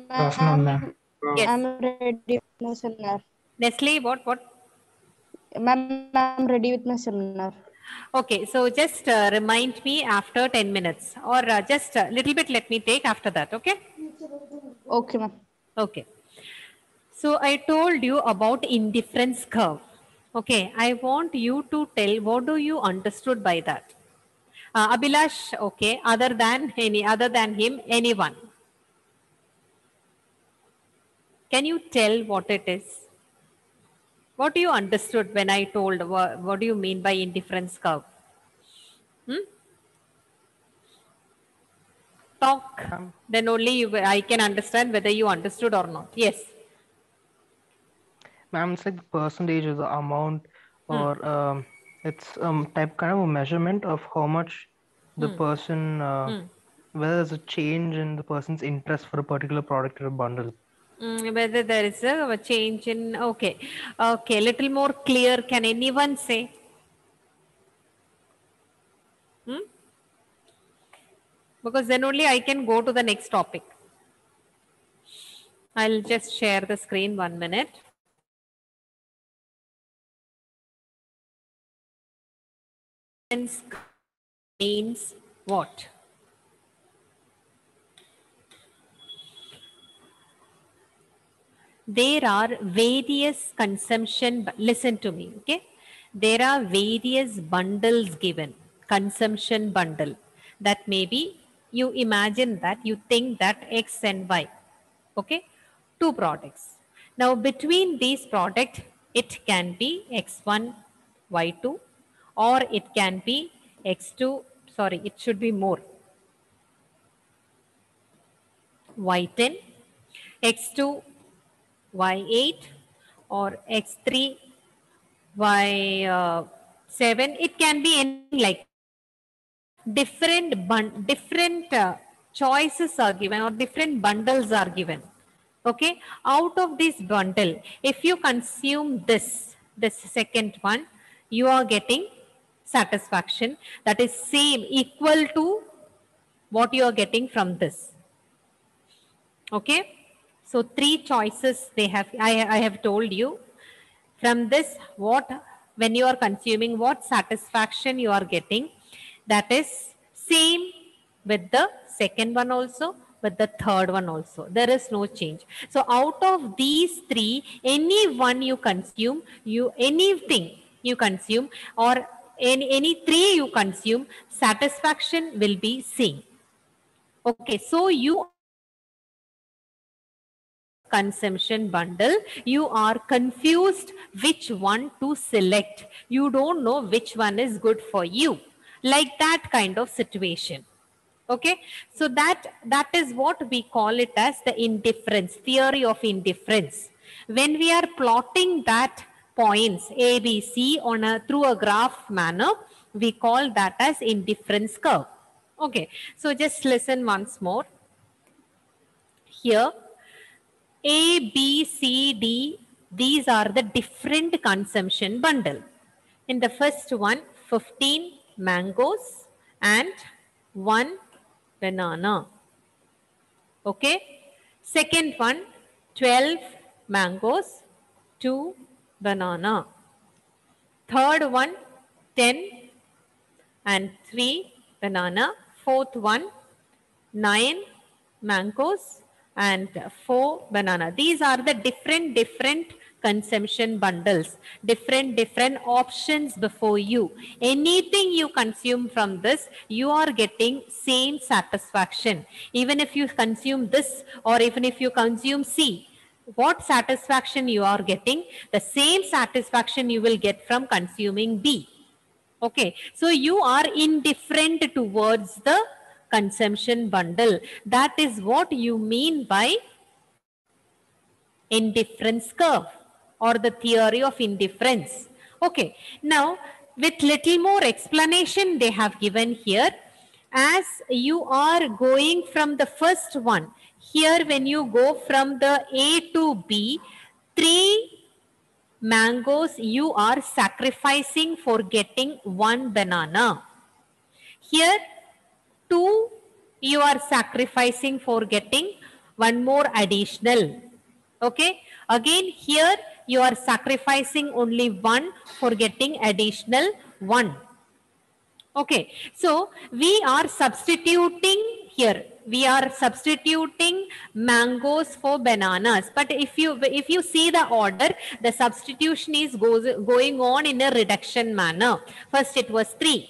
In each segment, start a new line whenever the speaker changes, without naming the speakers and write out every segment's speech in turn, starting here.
Afternoon, ma'am.
Ma'am,
Yes.
I'm ready with my seminar.
Nestle, what?
Ma'am, I'm ready with my seminar.
Okay, so just remind me after 10 minutes or just a little bit let me take after that, okay?
Okay, ma'am.
Okay. So I told you about indifference curve. Okay, I want you to tell what do you understood by that? Abhilash, okay, other than him, anyone. Can you tell what it is? What do you understood when I told what do you mean by indifference curve? Hmm? Talk.
Um,
Then only I can understand whether you understood or not. Yes.
Ma'am, it's like the percentage of the amount,
Hmm.
or it's type kind of a measurement of how much the
Hmm.
person,
Hmm.
whether there's a change in the person's interest for a particular product or a bundle.
Whether there is a change in, okay, little more clear. Can anyone say? Hmm? Because then only I can go to the next topic. I'll just share the screen 1 minute. Means what? There are various listen to me, okay? There are various bundles given, consumption bundle. That maybe you imagine that you think that X and Y, okay? Two products. Now between these products, it can be X1, Y2, or it can be X2, sorry, it should be more, Y10, X2, Y8, or X3, Y7. It can be anything like different choices are given or different bundles are given. Okay, out of this bundle, if you consume this second one, you are getting satisfaction that is same equal to what you are getting from this. Okay, so three choices they have. I have told you from this what, when you are consuming, what satisfaction you are getting, that is same with the second one also, with the third one also, there is no change. So out of these three, any one you consume, anything you consume, or any three you consume, satisfaction will be same. Okay, so you consumption bundle, you are confused which one to select. You don't know which one is good for you, like that kind of situation. Okay, so that is what we call it as the indifference, theory of indifference. When we are plotting that points A, B, C on a through a graph manner, we call that as indifference curve. Okay, so just listen once more. Here A, B, C, D, these are the different consumption bundle. In the first one, 15 mangoes and 1 banana. Okay. Second one, 12 mangoes, 2 banana. Third one, 10 and 3 banana. Fourth one, 9 mangoes and 4 banana. These are the different consumption bundles, different options before you. Anything you consume from this, you are getting same satisfaction. Even if you consume this or even if you consume C, what satisfaction you are getting? The same satisfaction you will get from consuming D. Okay, so you are indifferent towards the consumption bundle. That is what you mean by indifference curve or the theory of indifference. Okay, now with little more explanation they have given here. As you are going from the first one, here when you go from the A to B, 3 mangoes you are sacrificing for getting 1 banana. Here 2 you are sacrificing for getting one more additional. Okay, again here you are sacrificing only 1 for getting additional 1. Okay, so we are substituting here. We are substituting mangoes for bananas. But if you see the order, the substitution is going on in a reduction manner. First it was 3.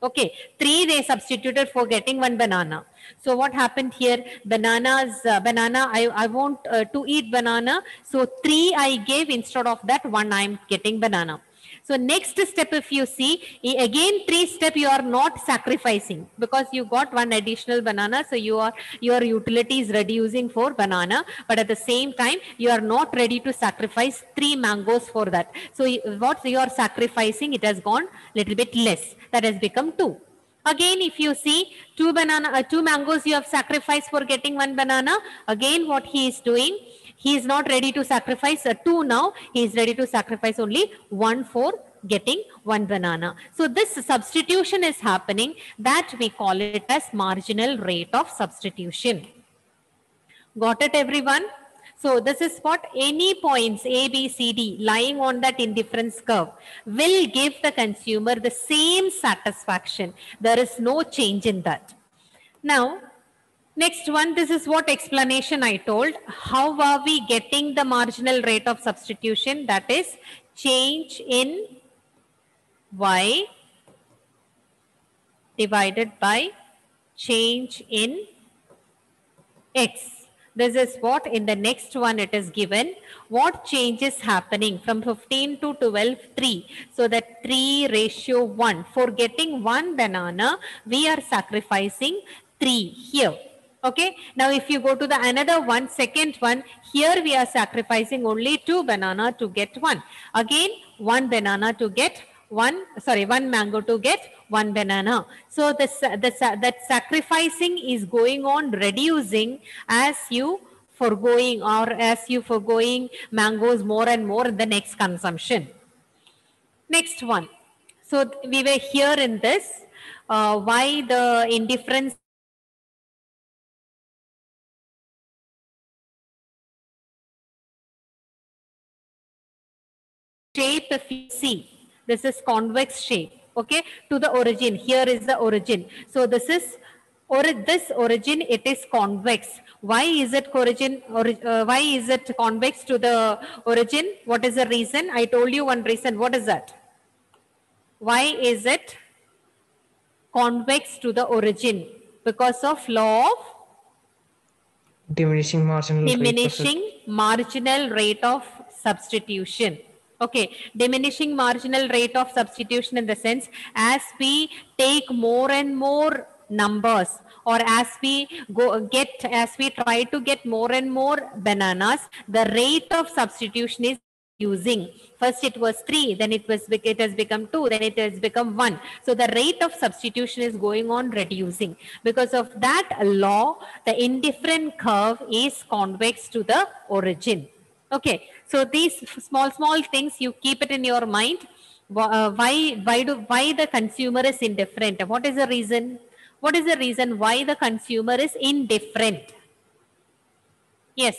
Okay, 3 they substituted for getting 1 banana. So what happened here? Bananas, I want to eat banana. So 3 I gave, instead of that 1 I am getting banana. So next step, if you see, again 3 step you are not sacrificing, because you got 1 additional banana. So your utility is reducing for banana, but at the same time you are not ready to sacrifice 3 mangoes for that. So what you are sacrificing, it has gone little bit less. That has become 2. Again, if you see 2 mangoes you have sacrificed for getting 1 banana. Again, what he is doing, he is not ready to sacrifice 2 now. He is ready to sacrifice only 1 for getting 1 banana. So this substitution is happening, that we call it as marginal rate of substitution. Got it, everyone? So this is what any points A, B, C, D lying on that indifference curve will give the consumer the same satisfaction. There is no change in that. Now, next one, this is what explanation I told. How are we getting the marginal rate of substitution? That is change in Y divided by change in X. This is what in the next one it is given. What change is happening from 15 to 12, 3. So that 3:1. For getting 1 banana, we are sacrificing 3 here. Okay. Now, if you go to the another one, second one, here we are sacrificing only 2 banana to get 1. Again, 1 banana to get 1 mango to get 1 banana. So that sacrificing is going on reducing as you forgoing mangoes more and more in the next consumption. Next one. So we were here in this, why the indifference shape, if you see, this is convex shape, okay, to the origin. Here is the origin. So this is, this origin, it is convex. Why is it why is it convex to the origin? What is the reason? I told you one reason. What is that? Why is it convex to the origin? Because of law of
diminishing
marginal rate of substitution. Okay, diminishing marginal rate of substitution in the sense, as we take more and more numbers, or as we try to get more and more bananas, the rate of substitution is using. First it was 3, then it has become 2, then it has become 1. So the rate of substitution is going on reducing. Because of that law, the indifferent curve is convex to the origin. Okay, so these small things, you keep it in your mind. Why the consumer is indifferent? What is the reason? What is the reason why the consumer is indifferent? Yes.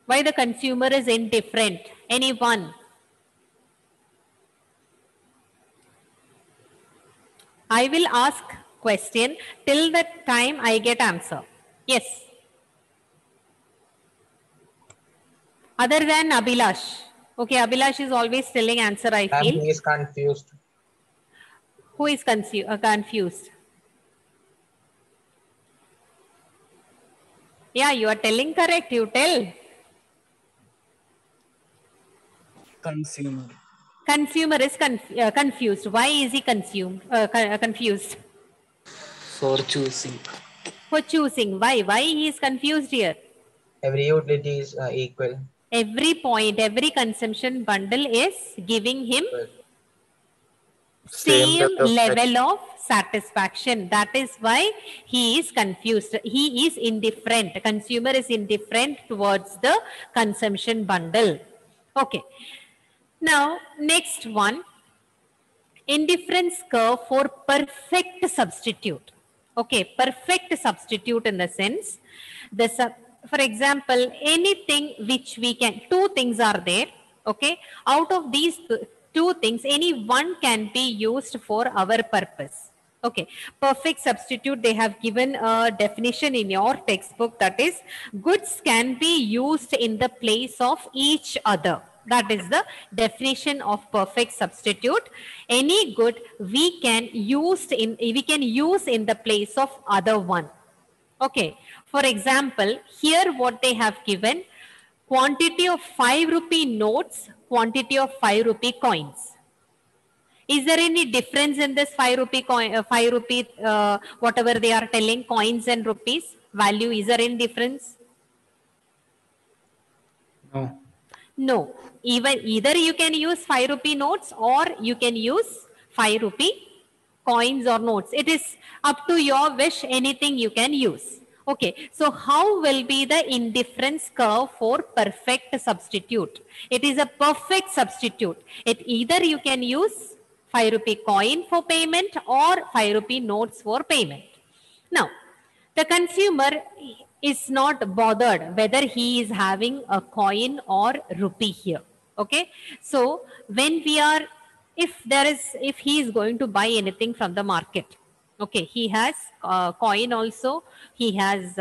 Why the consumer is indifferent? Anyone? I will ask question till the time I get answer. Yes. Other than Abhilash. Okay, Abhilash is always telling answer, I feel.
He is confused.
Who is confused? Yeah, you are telling correct. You tell.
Consumer.
Consumer is confused. Why is he confused?
For choosing.
For choosing. Why? Why he is confused here?
Every utility is equal.
Every point, every consumption bundle is giving him same level of satisfaction. That is why he is confused. He is indifferent. Consumer is indifferent towards the consumption bundle. Okay. Now, next one, indifference curve for perfect substitute. Okay, perfect substitute in the sense, for example, anything which we can, two things are there. Okay, out of these two things, any one can be used for our purpose. Okay, perfect substitute, they have given a definition in your textbook, that is, goods can be used in the place of each other. That is the definition of perfect substitute. Any good we can use in the place of other one. Okay, for example, here what they have given, quantity of 5 rupee notes, quantity of 5 rupee coins. Is there any difference in this 5 rupee coin, 5 rupee, whatever they are telling, coins and rupees value? Is there any difference?
No.
No. Either you can use 5 rupee notes or you can use 5 rupee coins or notes. It is up to your wish, anything you can use. Okay, so how will be the indifference curve for perfect substitute? It is a perfect substitute. Either you can use 5 rupee coin for payment or 5 rupee notes for payment. Now, the consumer is not bothered whether he is having a coin or rupee here. Okay, so when we are, if he is going to buy anything from the market, okay, he has coin also, he has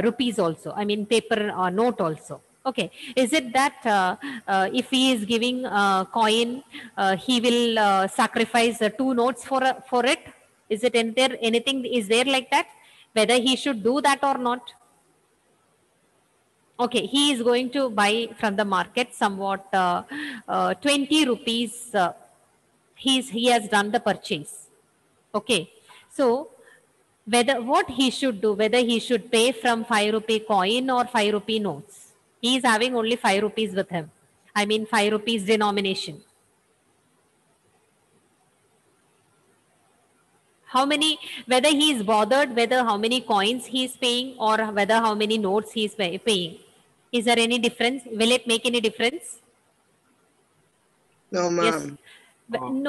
rupees also, I mean paper note also. Okay, is it that if he is giving coin, he will sacrifice 2 notes for it? Is it anything is there like that? Whether he should do that or not? Okay, he is going to buy from the market somewhat 20 rupees. He has done the purchase. Okay, so what he should do, whether he should pay from 5 rupee coin or 5 rupee notes. He is having only 5 rupees with him. I mean 5 rupees denomination. How many, whether he is bothered whether how many coins he is paying or whether how many notes he is paying. Is there any difference? Will it make any difference?
No,
Yes.
ma'am.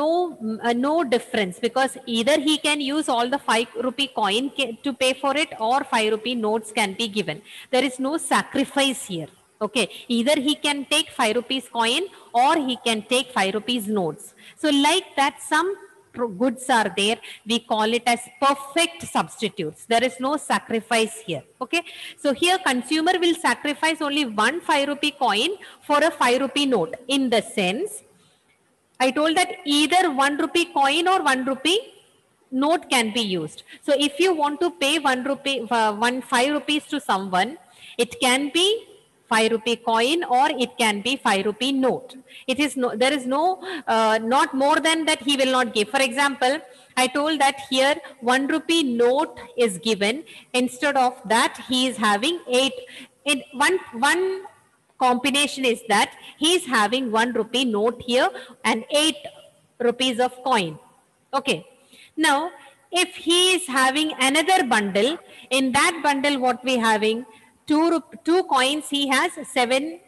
No difference, because either he can use all the 5 rupee coin to pay for it or 5 rupee notes can be given. There is no sacrifice here. Okay, either he can take 5 rupees coin or he can take 5 rupees notes. So like that, some goods are there, we call it as perfect substitutes. There is no sacrifice here. Okay, so here consumer will sacrifice only one 5 rupee coin for a 5 rupee note. In the sense, I told that either 1 rupee coin or 1 rupee note can be used. So if you want to pay 5 rupees to someone, it can be 5 rupee coin or it can be 5 rupee note. It is no, there is no, not more than that he will not give. For example, I told that here 1 rupee note is given. Instead of that, he is having 8. One combination is that he is having 1 rupee note here and 8 rupees of coin. Okay. Now, if he is having another bundle, in that bundle what we having, 2 coins he has, 7,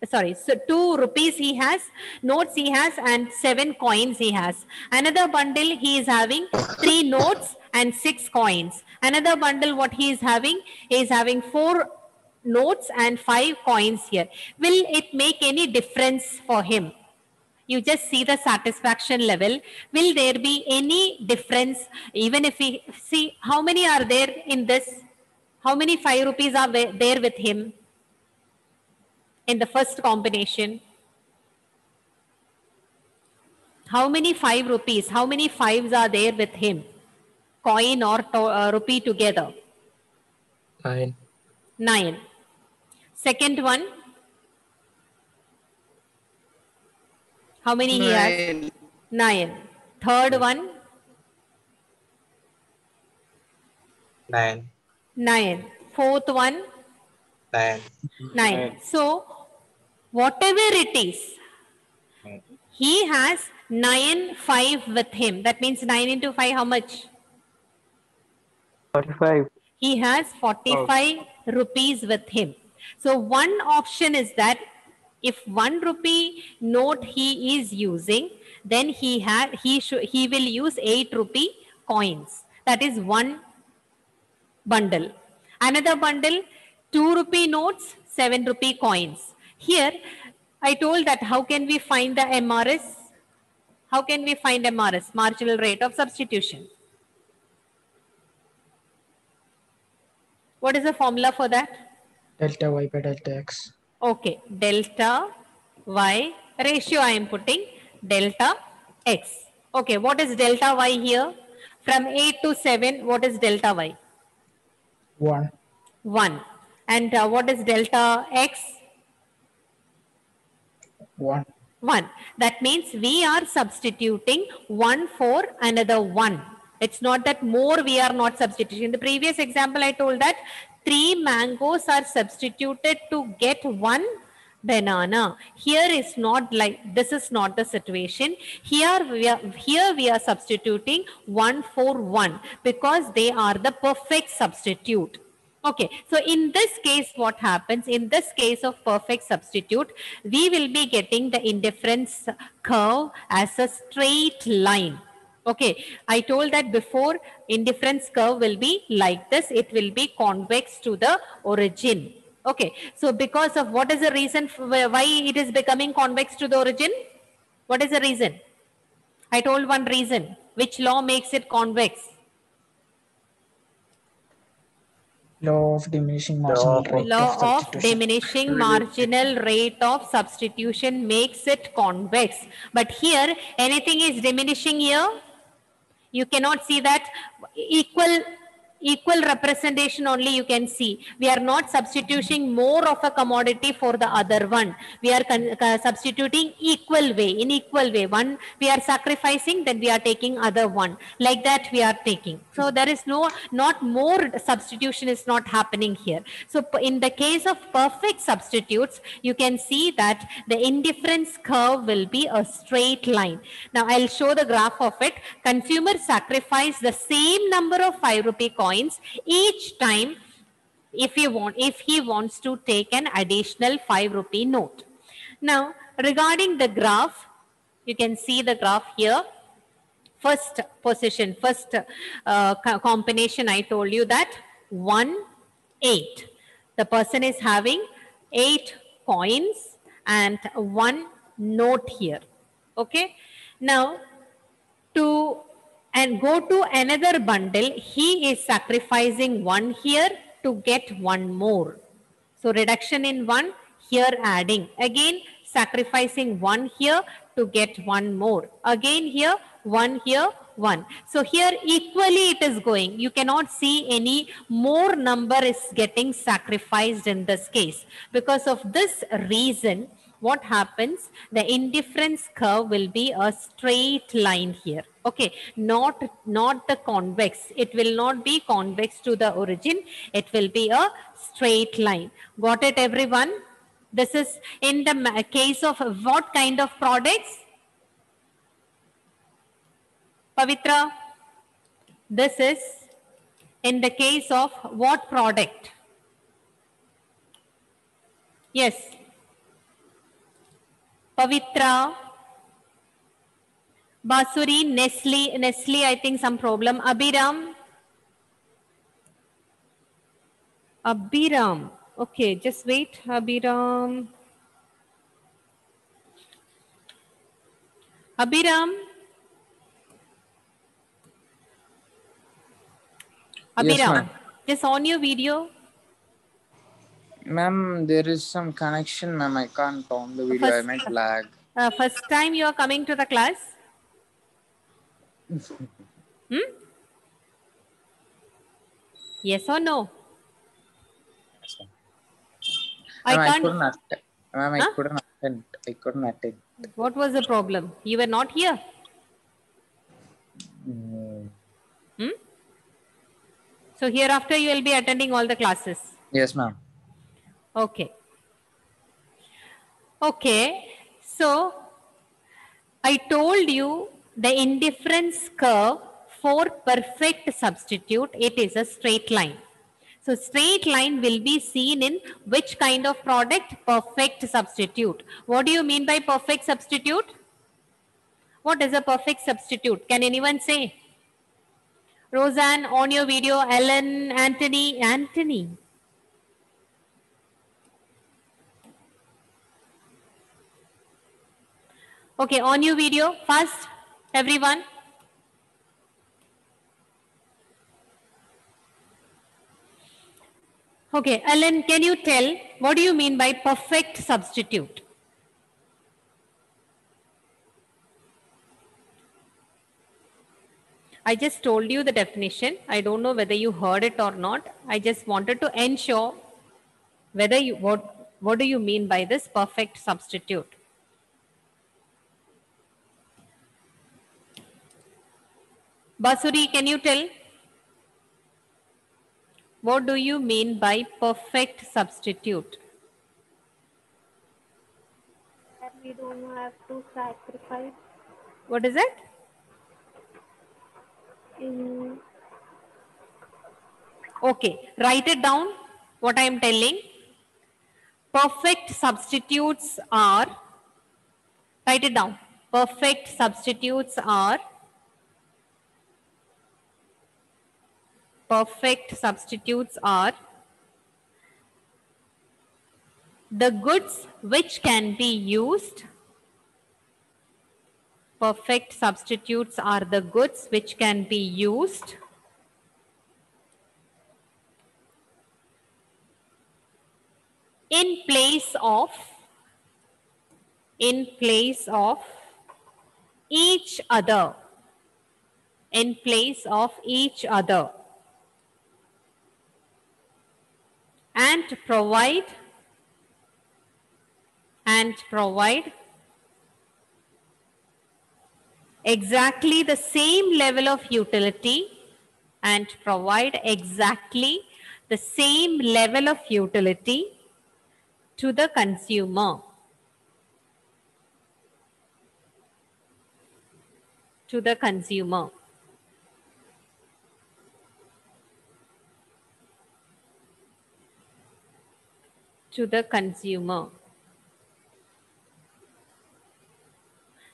sorry, so 2 rupees he has, notes he has, and 7 coins he has. Another bundle he is having 3 notes and 6 coins. Another bundle what he is having 4 notes and 5 coins here. Will it make any difference for him? You just see the satisfaction level. Will there be any difference? Even if we see how many are there in this, how many 5 rupees are there with him in the first combination? How many 5 rupees, how many 5s are there with him? Coin or rupee together?
9.
9. Second one, how many he has? 9. Third one?
9.
9. Fourth one?
9.
9. So, whatever it is, he has 9 5 with him. That means 9 into 5, how much?
45.
He has 45 rupees with him. So, one option is that if 1 rupee note he is using, then he will use 8 rupee coins. That is one bundle. Another bundle, 2 rupee notes, 7 rupee coins. Here, I told that how can we find the MRS? How can we find MRS, marginal rate of substitution? What is the formula for that?
Delta y by delta x.
Okay, delta y, ratio I am putting, delta x. Okay, what is delta y here? From 8 to 7, what is delta y?
1.
1. And what is delta x?
1.
1. That means we are substituting 1 for another 1. It's not that more we are not substituting. In the previous example, I told that 3 mangoes are substituted to get 1 banana. Here is not like, this is not the situation. Here we are substituting 1 for 1 because they are the perfect substitute. Okay, so in this case, what happens? In this case of perfect substitute, we will be getting the indifference curve as a straight line. Okay, I told that before, indifference curve will be like this. It will be convex to the origin. Okay, so because of what is the reason why it is becoming convex to the origin? What is the reason? I told one reason. Which law makes it convex?
Law of diminishing
Law
marginal rate
Law
of
of
substitution.
diminishing marginal rate of substitution makes it convex. But here, anything is diminishing here. You cannot see that equal representation only you can see. We are not substituting more of a commodity for the other one. We are substituting equal way, in equal way. One we are sacrificing, then we are taking other one. Like that we are taking. So there is not more substitution is not happening here. So in the case of perfect substitutes, you can see that the indifference curve will be a straight line. Now I'll show the graph of it. Consumer sacrifice the same number of 5 rupee coins each time if he wants to take an additional 5 rupee note. Now regarding the graph, you can see the graph here. First position, first combination, I told you that 1, 8. The person is having 8 coins and 1 note here. Okay. Now and go to another bundle, he is sacrificing 1 here to get 1 more. So reduction in 1, here adding. Again sacrificing 1 here to get 1 more. Again here 1 here 1. So here equally it is going. You cannot see any more number is getting sacrificed in this case. Because of this reason, what happens? The indifference curve will be a straight line here. Okay, not the convex. It will not be convex to the origin. It will be a straight line. Got it, everyone? This is in the case of what kind of products? Pavitra, this is in the case of what product? Yes. Pavitra, Basuri, Nestle, I think some problem. Abhiram. Okay, just wait. Abhiram.
Yes, ma'am.
Just on your video.
Ma'am, there is some connection, ma'am. I can't on the video. I might lag.
First time you are coming to the class? Yes or no?
Ma'am,
I
couldn't
can't.
attend. Ma'am,
Huh?
I couldn't attend.
What was the problem? You were not here. So hereafter you will be attending all the classes.
Yes, ma'am.
Okay. Okay. So I told you the indifference curve for perfect substitute, it is a straight line. So straight line will be seen in which kind of product? Perfect substitute. What do you mean by perfect substitute? What is a perfect substitute? Can anyone say? Roseanne, on your video. Ellen, Anthony. Okay, on your video. First, everyone. Okay, Ellen, can you tell what do you mean by perfect substitute? I just told you the definition. I don't know whether you heard it or not. I just wanted to ensure whether you what do you mean by this perfect substitute? Basuri, can you tell? What do you mean by perfect substitute?
We don't have to sacrifice.
What is it? Okay, write it down what I am telling. Perfect substitutes are, write it down. Perfect substitutes are the goods which can be used. Perfect substitutes are the goods which can be used in place of each other. In place of each other. And provide exactly the same level of utility to the consumer.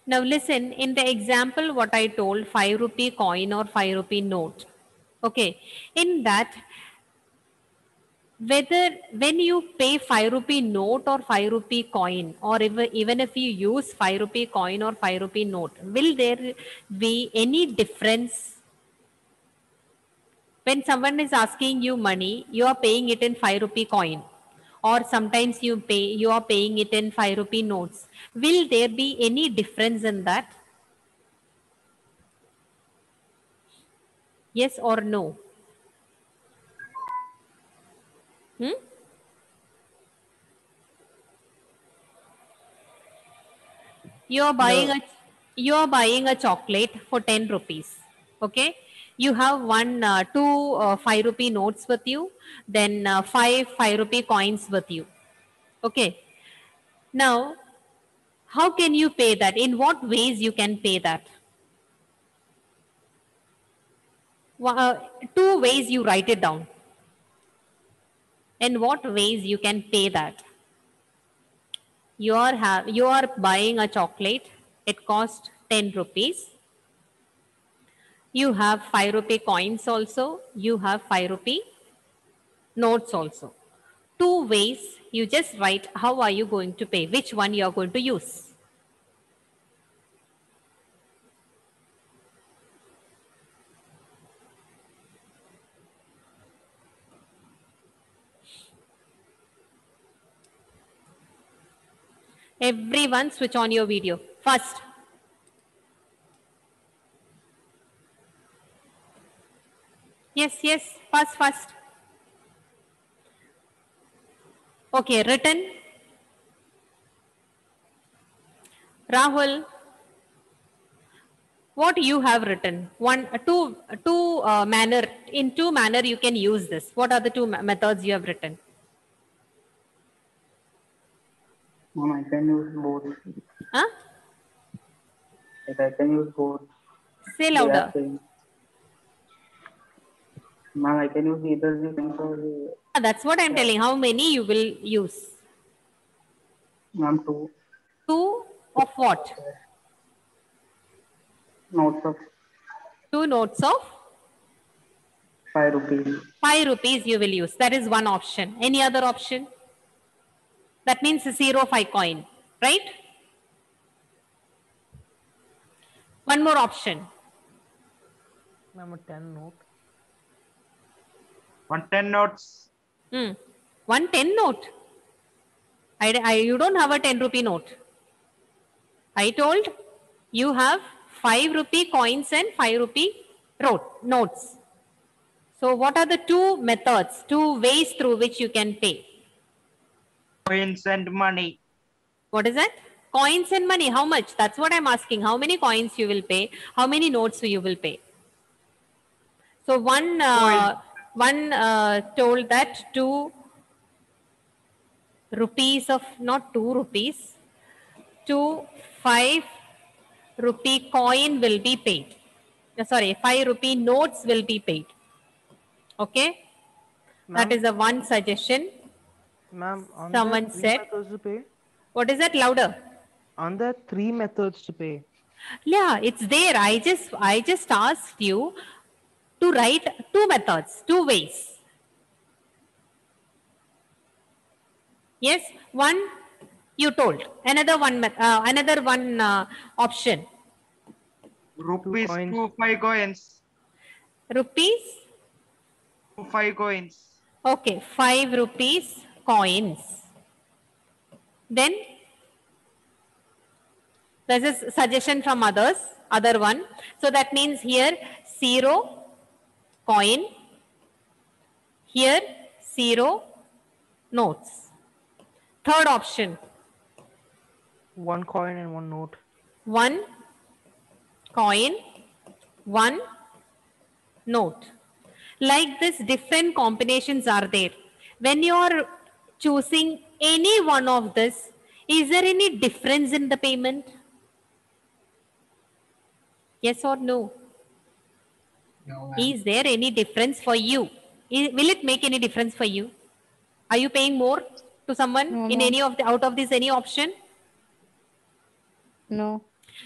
Now listen, in the example what I told, 5 rupee coin or 5 rupee note. Okay, in that, whether when you pay 5 rupee note or 5 rupee coin, or even if you use 5 rupee coin or 5 rupee note, will there be any difference? When someone is asking you money, you are paying it in 5 rupee coin, or sometimes you are paying it in 5 rupee notes. Will there be any difference in that? Yes or no? You are buying a chocolate for 10 rupees. Okay. You have two 5 rupee notes with you, then 5 rupee coins with you. Okay. Now, how can you pay that? In what ways you can pay that? Two ways you write it down. In what ways you can pay that? You are buying a chocolate. It costs 10 rupees. You have 5 rupee coins also. You have 5 rupee notes also. Two ways. You just write how are you going to pay, which one you are going to use. Everyone switch on your video. First. Yes, first. Okay, written. Rahul, what you have written? In two manner you can use this. What are the two methods you have written?
Mom, I can use both.
Huh?
If I can use both.
Say louder.
Mom, I can use either the things or the...
That's what I'm telling. How many you will use?
Mom, two.
Two of what?
Notes of.
Two notes of?
₹5.
5 rupees you will use. That is one option. Any other option? That means 0.5 coin, right? One more option.
Ma'am, a 10 note.
110 notes.
110 note. You don't have a 10 rupee note. I told you have 5 rupee coins and 5 rupee notes. So what are the two methods, two ways through which you can pay?
Coins and money.
What is that? Coins and money. How much? That's what I'm asking. How many coins you will pay? How many notes you will pay? So one told that 2 rupees of, not 2 rupees, 5 rupee coin will be paid. Sorry, 5 rupee notes will be paid. Okay? That is the one suggestion.
Ma'am, on
Someone
there 3
said.
methods to pay.
What is that? Louder.
On there 3 methods to pay.
Yeah, it's there. I just asked you to write 2 methods, 2 ways. Yes, one you told. Another one option.
Rupees 2 5 coins.
Rupees?
2 5 coins.
Okay, 5 rupees coins. Then this is suggestion from others, other one. So that means here 0 coin, here 0 notes. Third option.
1 coin and 1 note.
1 coin, 1 note. Like this, different combinations are there. When you are choosing any one of this, is there any difference in the payment? Yes or no?
No,
Is there any difference for you? Will it make any difference for you? Are you paying more to someone
No,
in
ma'am.
any of the out of this any option?
No.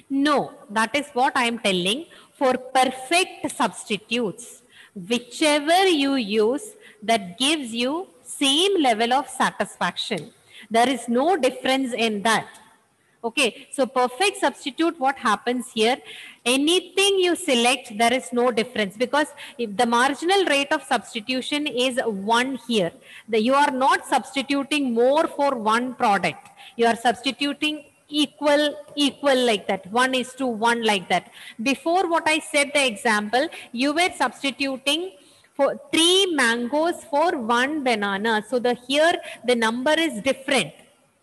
No, that is what I am telling. For perfect substitutes, whichever you use, that gives you same level of satisfaction. There is no difference in that. Okay, so perfect substitute, what happens here? Anything you select, there is no difference, because if the marginal rate of substitution is 1 here, you are not substituting more for one product. You are substituting equal like that, 1:1 like that. Before what I said the example, you were substituting for 3 mangoes for 1 banana. So here the number is different.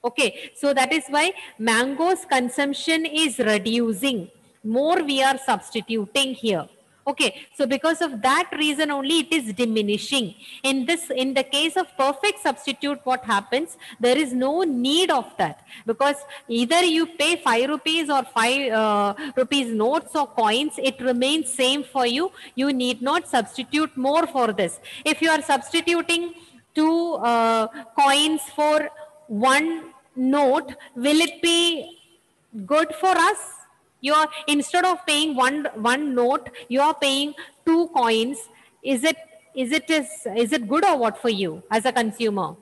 Okay, so that is why mangoes consumption is reducing. More we are substituting here. Okay, so because of that reason only it is diminishing. In the case of perfect substitute, what happens? There is no need of that, because either you pay 5 rupees or 5 rupees notes or coins, it remains same for you. You need not substitute more for this. If you are substituting 2 coins for 1 note, will it be good for us? You are, instead of paying one note, you are paying 2 coins. Is it good or what for you as a consumer?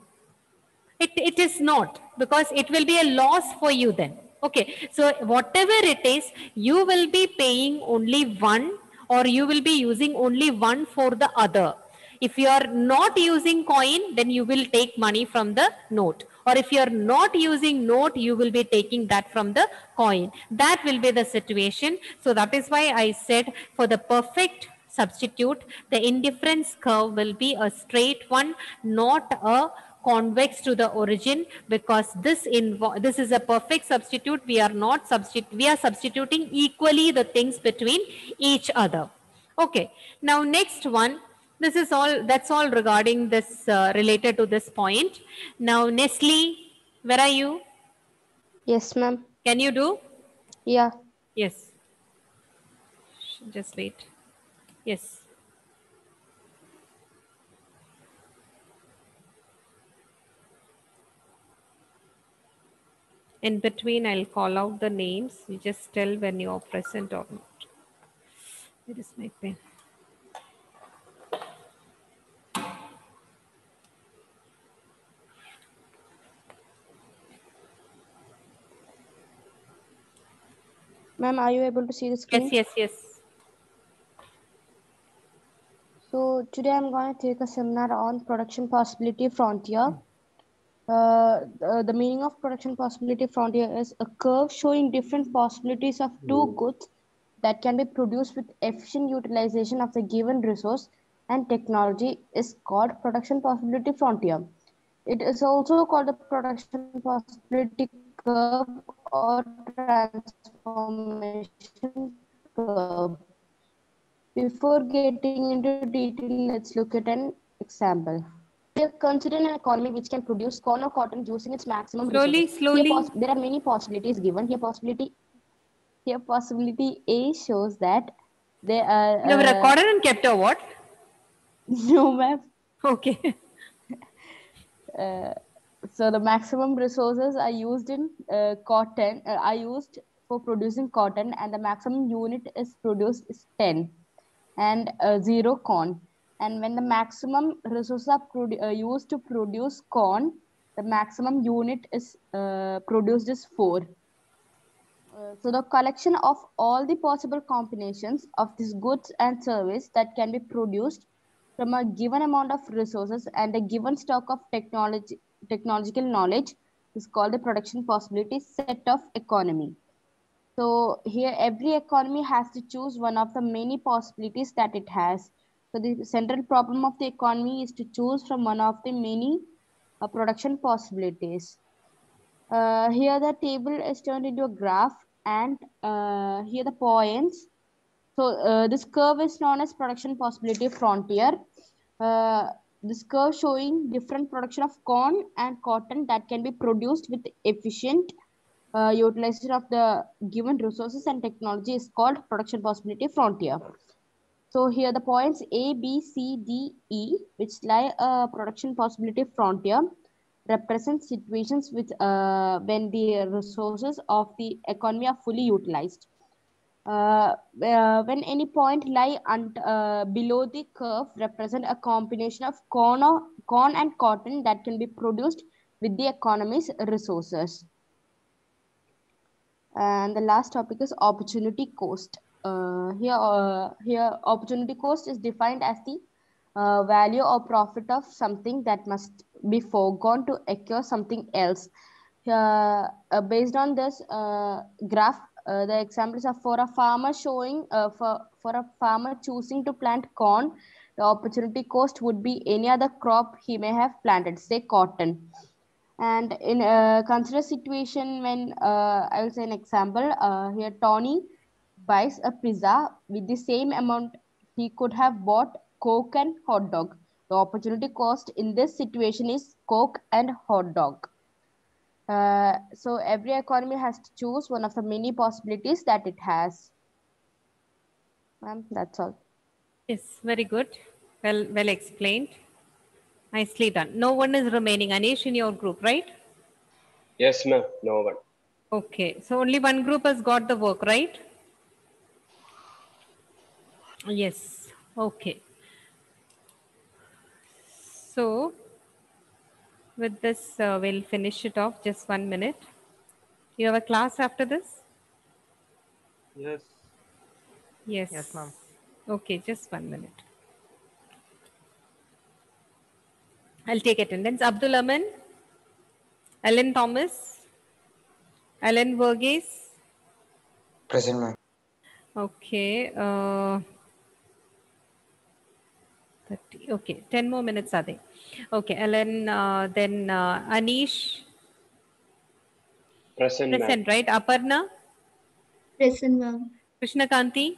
It is not, because it will be a loss for you then. Okay, so whatever it is, you will be paying only one, or you will be using only one for the other. If you are not using coin, then you will take money from the note. Or if you are not using note, you will be taking that from the coin. That will be the situation. So that is why I said for the perfect substitute, the indifference curve will be a straight one, not a convex to the origin, because this is a perfect substitute. We are substituting equally the things between each other. Okay, now next one. This is all, that's all regarding this related to this point. Now Nestle, where are you?
Yes, ma'am.
Can you do?
Yeah.
Yes. Just wait. Yes. In between, I'll call out the names. You just tell when you are present or not. Where is my pen?
Ma'am, are you able to see the screen?
Yes.
So today I'm going to take a seminar on production possibility frontier. The meaning of production possibility frontier is a curve showing different possibilities of two goods that can be produced with efficient utilization of the given resource and technology is called production possibility frontier. It is also called the production possibility curve or transformation curve. Before getting into detail, let's look at an example. We are considering an economy which can produce corn or cotton using its maximum resources.
Slowly.
There are many possibilities given. Here possibility A shows that they are...
You have recorded and kept or what?
No, ma'am.
Okay.
So the maximum resources are used in cotton, are used for producing cotton, and the maximum unit is produced is 10 and 0 corn. And when the maximum resources are used to produce corn, the maximum unit is produced is 4. So the collection of all the possible combinations of these goods and service that can be produced from a given amount of resources and a given stock of technological knowledge is called the production possibility set of economy. So here every economy has to choose one of the many possibilities that it has. So the central problem of the economy is to choose from one of the many production possibilities. Here the table is turned into a graph and here the points. So this curve is known as production possibility frontier. This curve showing different production of corn and cotton that can be produced with efficient utilization of the given resources and technology is called production possibility frontier. So here the points A, B, C, D, E, which lie a production possibility frontier, represent situations with when the resources of the economy are fully utilized. When any point lie below the curve represent a combination of corn and cotton that can be produced with the economy's resources. And the last topic is opportunity cost. Here opportunity cost is defined as the value or profit of something that must be foregone to acquire something else. Based on this graph, the examples are for a farmer showing for a farmer choosing to plant corn, the opportunity cost would be any other crop he may have planted, say cotton. And in consider situation when I will say an example here Tony buys a pizza with the same amount he could have bought Coke and hot dog. The opportunity cost in this situation is Coke and hot dog. So every economy has to choose one of the many possibilities that it has. Ma'am, that's all.
Yes, very good. Well explained. Nicely done. No one is remaining. Anish in your group, right?
Yes, ma'am. No one.
Okay. So only one group has got the work, right? Yes. Okay. So with this, we'll finish it off. Just 1 minute. You have a class after this?
Yes.
Yes.
Yes, ma'am.
Okay, just 1 minute. I'll take attendance. Abdul Aman, Alan Thomas, Alan Verghese.
Present, ma'am.
Okay. 30. Okay, 10 more minutes are there. Okay, Alan, then Anish.
Present,
Present, right? Aparna?
Present, ma'am.
Krishnakanti?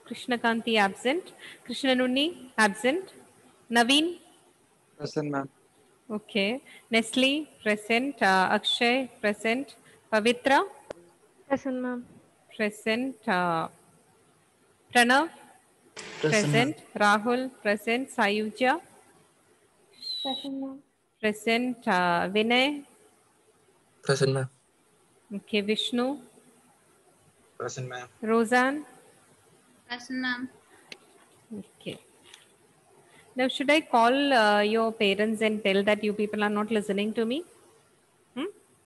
Krishnakanti absent. Krishnanunni absent. Naveen?
Present, ma'am.
Okay. Nestle present. Akshay present. Pavitra?
Present, ma'am.
Present. Pranav? Present. Rahul present. Sayuja?
Present, ma'am.
Present. Vinay?
Present, ma'am.
Okay. Vishnu?
Present, ma'am.
Roseanne?
Present, ma'am.
Okay. Now, should I call your parents and tell that you people are not listening to me?